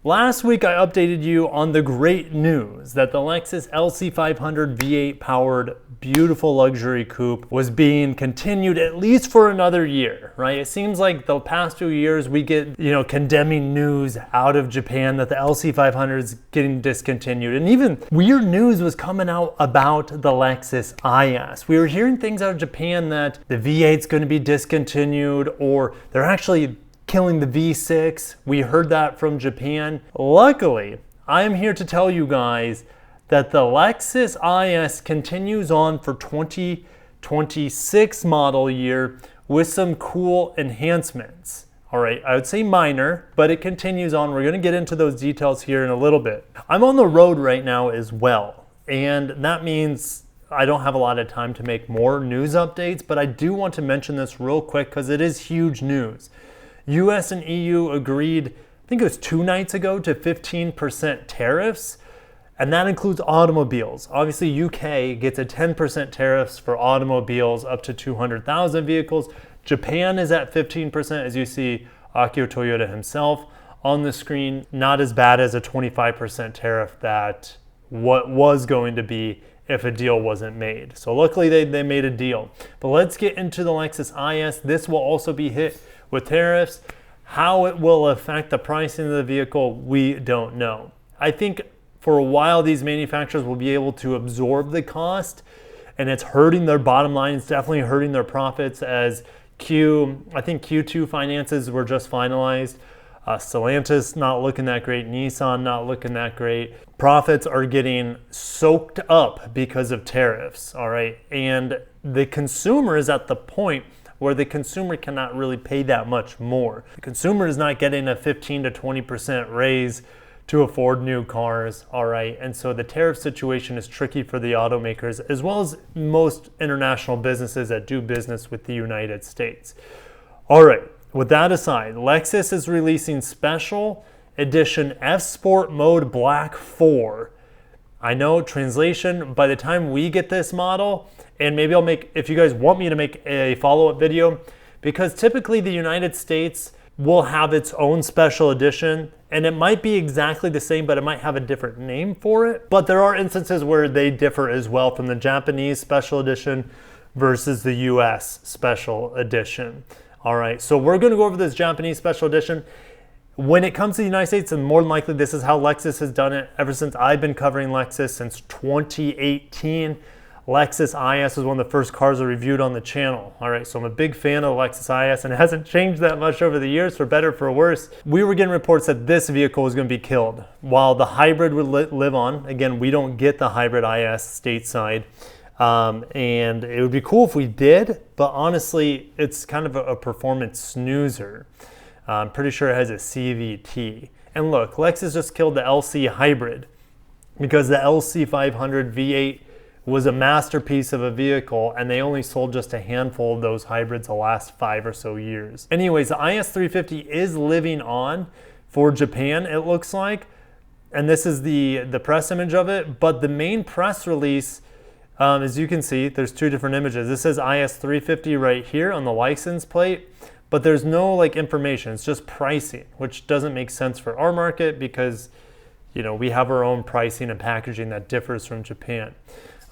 Last week I updated you on the great news that the Lexus LC500 V8 powered beautiful luxury coupe was being continued at least for another year, right? It seems like the past 2 years we get, condemning news out of Japan that the LC500 is getting discontinued. And even weird news was coming out about the Lexus IS. We were hearing things out of Japan that the V8 is going to be discontinued, or they're actually killing the V6. We heard that from Japan. Luckily, I'm here to tell you guys that the Lexus IS continues on for 2026 model year with some cool enhancements. All right, I would say minor, but it continues on. We're gonna get into those details here in a little bit. I'm on the road right now as well, and that means I don't have a lot of time to make more news updates, but I do want to mention this real quick because it is huge news. US and EU agreed, I think it was 2 nights ago, to 15% tariffs, and that includes automobiles. Obviously, UK gets a 10% tariffs for automobiles up to 200,000 vehicles. Japan is at 15%, as you see Akio Toyoda himself on the screen. Not as bad as a 25% tariff that what was going to be if a deal wasn't made. So luckily they made a deal. But let's get into the Lexus IS. This will also be hit with tariffs. How it will affect the pricing of the vehicle, we don't know. I think for a while these manufacturers will be able to absorb the cost, and it's hurting their bottom line. It's definitely hurting their profits, as I think Q2 finances were just finalized. Stellantis not looking that great, Nissan not looking that great. Profits are getting soaked up because of tariffs, all right? And the consumer is at the point where the consumer cannot really pay that much more. The consumer is not getting a 15 to 20% raise to afford new cars, all right? And so the tariff situation is tricky for the automakers, as well as most international businesses that do business with the United States. All right, with that aside, Lexus is releasing special edition F Sport Mode Black 4. I know, translation, by the time we get this model, and maybe I'll make, if you guys want me to make a follow-up video, because typically the United States will have its own special edition, and it might be exactly the same, but it might have a different name for it. But there are instances where they differ as well, from the Japanese special edition versus the US special edition. All right, so we're gonna go over this Japanese special edition. When it comes to the United States, and more than likely this is how Lexus has done it ever since I've been covering Lexus since 2018. Lexus IS was one of the first cars I reviewed on the channel. All right, so I'm a big fan of Lexus IS, and it hasn't changed that much over the years, for better or for worse. We were getting reports that this vehicle was gonna be killed, while the hybrid would live on. Again, we don't get the hybrid IS stateside, and it would be cool if we did, but honestly, it's kind of a performance snoozer. I'm pretty sure it has a CVT. And look, Lexus just killed the LC hybrid because the LC500 V8 was a masterpiece of a vehicle, and they only sold just a handful of those hybrids the last 5 or so years. Anyways, the IS350 is living on for Japan, it looks like, and this is the press image of it, but the main press release, as you can see, there's 2 different images. This says IS350 right here on the license plate, but there's no information. It's just pricing, which doesn't make sense for our market because we have our own pricing and packaging that differs from Japan.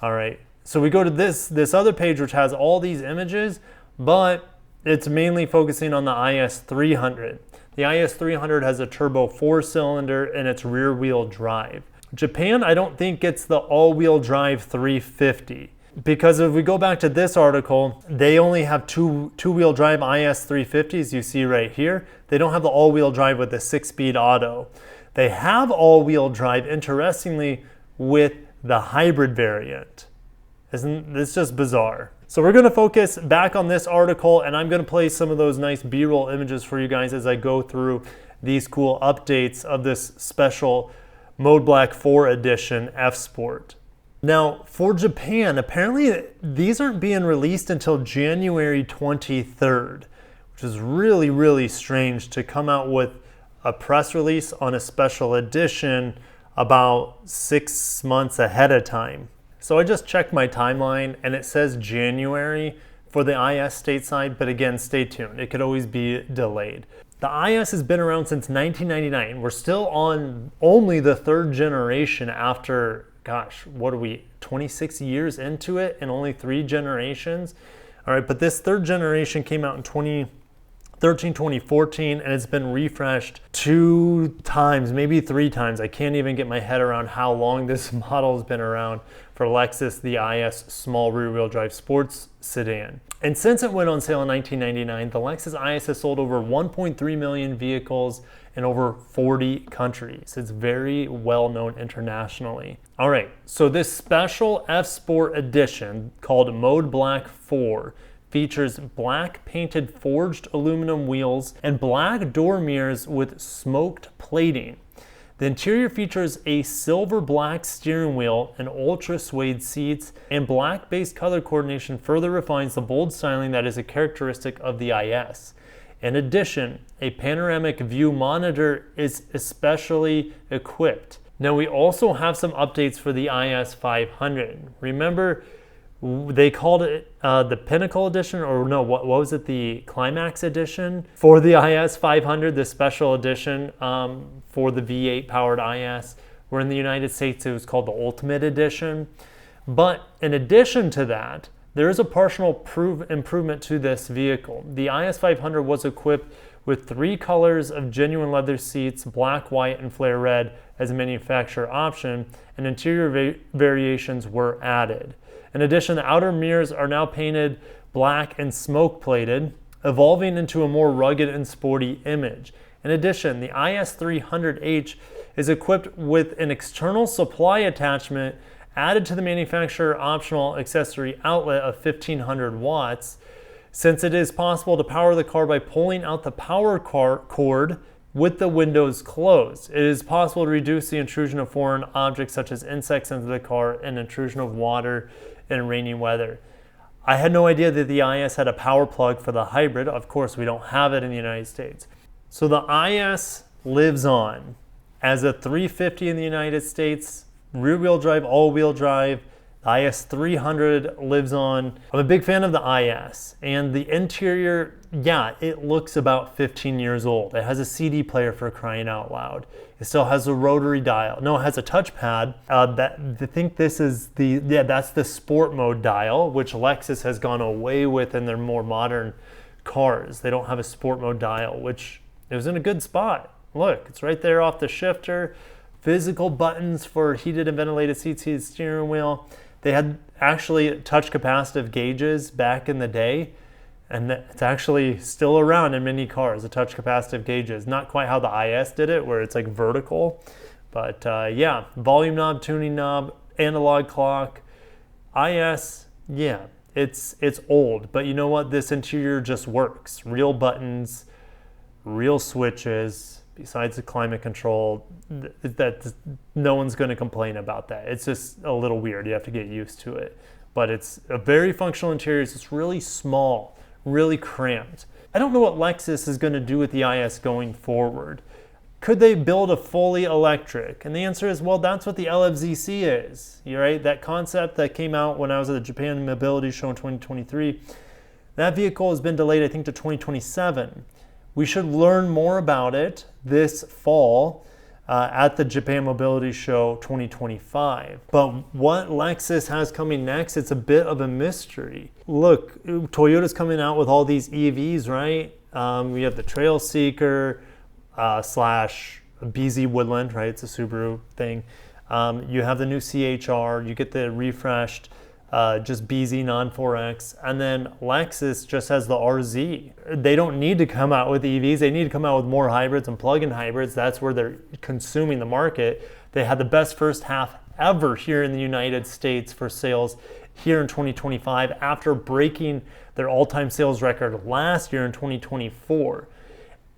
All right, so we go to this other page, which has all these images, but it's mainly focusing on the IS300. The IS300 has a turbo 4-cylinder and it's rear wheel drive. Japan, I don't think gets the all-wheel drive 350. Because if we go back to this article, they only have two-wheel drive IS350s, you see right here. They don't have the all-wheel drive with the 6-speed auto. They have all-wheel drive, interestingly, with the hybrid variant. Isn't this just bizarre? So we're gonna focus back on this article, and I'm gonna play some of those nice B-roll images for you guys as I go through these cool updates of this special Mode Black 4 edition F Sport. Now, for Japan, apparently these aren't being released until January 23rd, which is really, really strange to come out with a press release on a special edition about 6 months ahead of time. So I just checked my timeline and it says January for the IS stateside, but again, stay tuned. It could always be delayed. The IS has been around since 1999. We're still on only the third generation after, gosh, what are we, 26 years into it and only 3 generations? All right, but this third generation came out in 2013, 2014, and it's been refreshed 2 times, maybe 3 times. I can't even get my head around how long this model has been around for Lexus, the IS small rear-wheel drive sports sedan. And since it went on sale in 1999, the Lexus IS has sold over 1.3 million vehicles in over 40 countries. It's very well known internationally. All right, so this special F Sport edition called Mode Black 4 features black painted forged aluminum wheels and black door mirrors with smoked plating. The interior features a silver black steering wheel and ultra suede seats, and black based color coordination further refines the bold styling that is a characteristic of the IS. In addition, a panoramic view monitor is especially equipped. Now we also have some updates for the IS 500. Remember, they called it the Pinnacle Edition, or no, what was it, the Climax Edition for the IS 500, the special edition for the V8 powered IS, where in the United States it was called the Ultimate Edition. But in addition to that, there is a partial improvement to this vehicle. The IS 500 was equipped with 3 colors of genuine leather seats, black, white, and flare red as a manufacturer option, and interior variations were added. In addition, the outer mirrors are now painted black and smoke plated, evolving into a more rugged and sporty image. In addition, the IS 300H is equipped with an external supply attachment added to the manufacturer optional accessory outlet of 1500 watts, since it is possible to power the car by pulling out the power cord with the windows closed. It is possible to reduce the intrusion of foreign objects such as insects into the car and intrusion of water in rainy weather. I had no idea that the IS had a power plug for the hybrid. Of course, we don't have it in the United States. So the IS lives on as a 350 in the United States, rear-wheel drive, all-wheel drive. The IS 300 lives on. I'm a big fan of the IS, and the interior, yeah, it looks about 15 years old. It has a CD player, for crying out loud. It still has a rotary dial. No, it has a touchpad. I think this is that's the sport mode dial, which Lexus has gone away with in their more modern cars. They don't have a sport mode dial, which it was in a good spot. Look, it's right there off the shifter. Physical buttons for heated and ventilated seats, heated steering wheel. They had actually touch capacitive gauges back in the day, and it's actually still around in many cars, the touch capacitive gauges. Not quite how the IS did it, where it's like vertical, but yeah, volume knob, tuning knob, analog clock. IS, yeah, it's old, but you know what? This interior just works. Real buttons, real switches. Besides the climate control, that no one's going to complain about that. It's just a little weird. You have to get used to it. But it's a very functional interior. It's really small, really cramped. I don't know what Lexus is going to do with the IS going forward. Could they build a fully electric? And the answer is, well, that's what the LFZC is. You're right. That concept that came out when I was at the Japan Mobility Show in 2023, that vehicle has been delayed, I think, to 2027. We should learn more about it this fall at the Japan Mobility Show 2025. But what Lexus has coming next, it's a bit of a mystery. Look, Toyota's coming out with all these EVs, right? We have the Trail Seeker slash BZ Woodland, right? It's a Subaru thing. You have the new CHR, you get the refreshed just BZ non-4X, and then Lexus just has the RZ. They don't need to come out with EVs. They need to come out with more hybrids and plug-in hybrids. That's where they're consuming the market. They had the best first half ever here in the United States for sales here in 2025 after breaking their all-time sales record last year in 2024.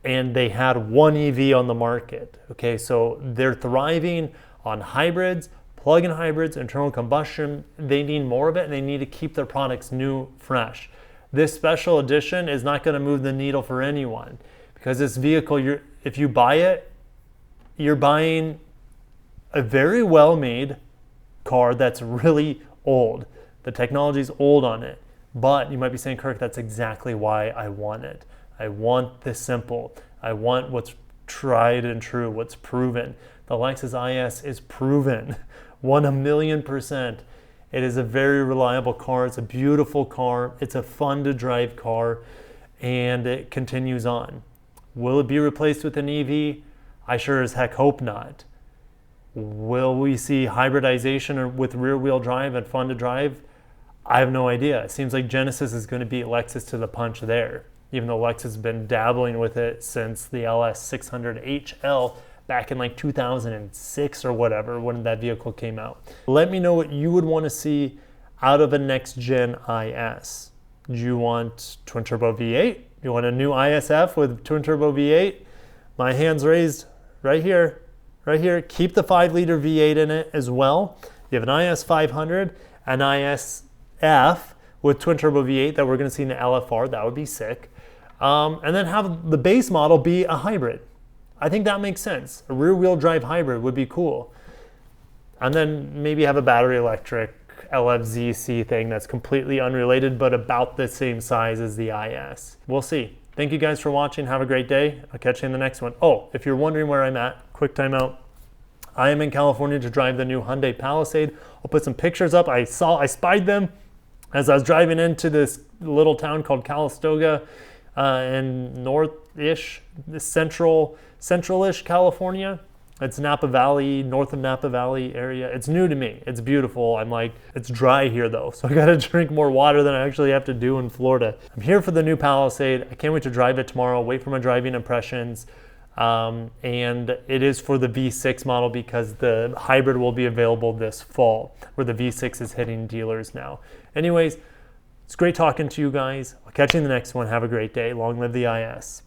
And they had one EV on the market. Okay, so they're thriving on hybrids, plug-in hybrids, internal combustion. They need more of it, and they need to keep their products new, fresh. This special edition is not going to move the needle for anyone, because this vehicle, if you buy it, you're buying a very well-made car that's really old. The technology's old on it, but you might be saying, Kirk, that's exactly why I want it. I want the simple. I want what's tried and true, what's proven. The Lexus IS is proven, 1,000,000%. It is a very reliable car. It's a beautiful car. It's a fun to drive car, and it continues on. Will it be replaced with an EV? I sure as heck hope not. Will we see hybridization with rear-wheel drive and fun to drive? I have no idea. It seems like Genesis is going to beat Lexus to the punch there, even though Lexus has been dabbling with it since the LS600 HL back in like 2006 or whatever, when that vehicle came out. Let me know what you would want to see out of a next-gen IS. Do you want twin-turbo V8? You want a new ISF with twin-turbo V8? My hand's raised right here, right here. Keep the 5-liter V8 in it as well. You have an IS 500, an ISF with twin-turbo V8 that we're going to see in the LFR. That would be sick. And then have the base model be a hybrid. I think that makes sense. A rear-wheel drive hybrid would be cool. And then maybe have a battery electric LFZC thing that's completely unrelated but about the same size as the IS. We'll see. Thank you guys for watching. Have a great day. I'll catch you in the next one. Oh, if you're wondering where I'm at, quick timeout. I am in California to drive the new Hyundai Palisade. I'll put some pictures up. I spied them as I was driving into this little town called Calistoga in north-ish, central-ish California. It's Napa Valley, north of Napa Valley area. It's new to me. It's beautiful. I'm like, it's dry here though, so I gotta drink more water than I actually have to do in Florida. I'm here for the new Palisade. I can't wait to drive it tomorrow, wait for my driving impressions. And it is for the V6 model because the hybrid will be available this fall, where the V6 is hitting dealers now. Anyways, it's great talking to you guys. I'll catch you in the next one. Have a great day. Long live the IS.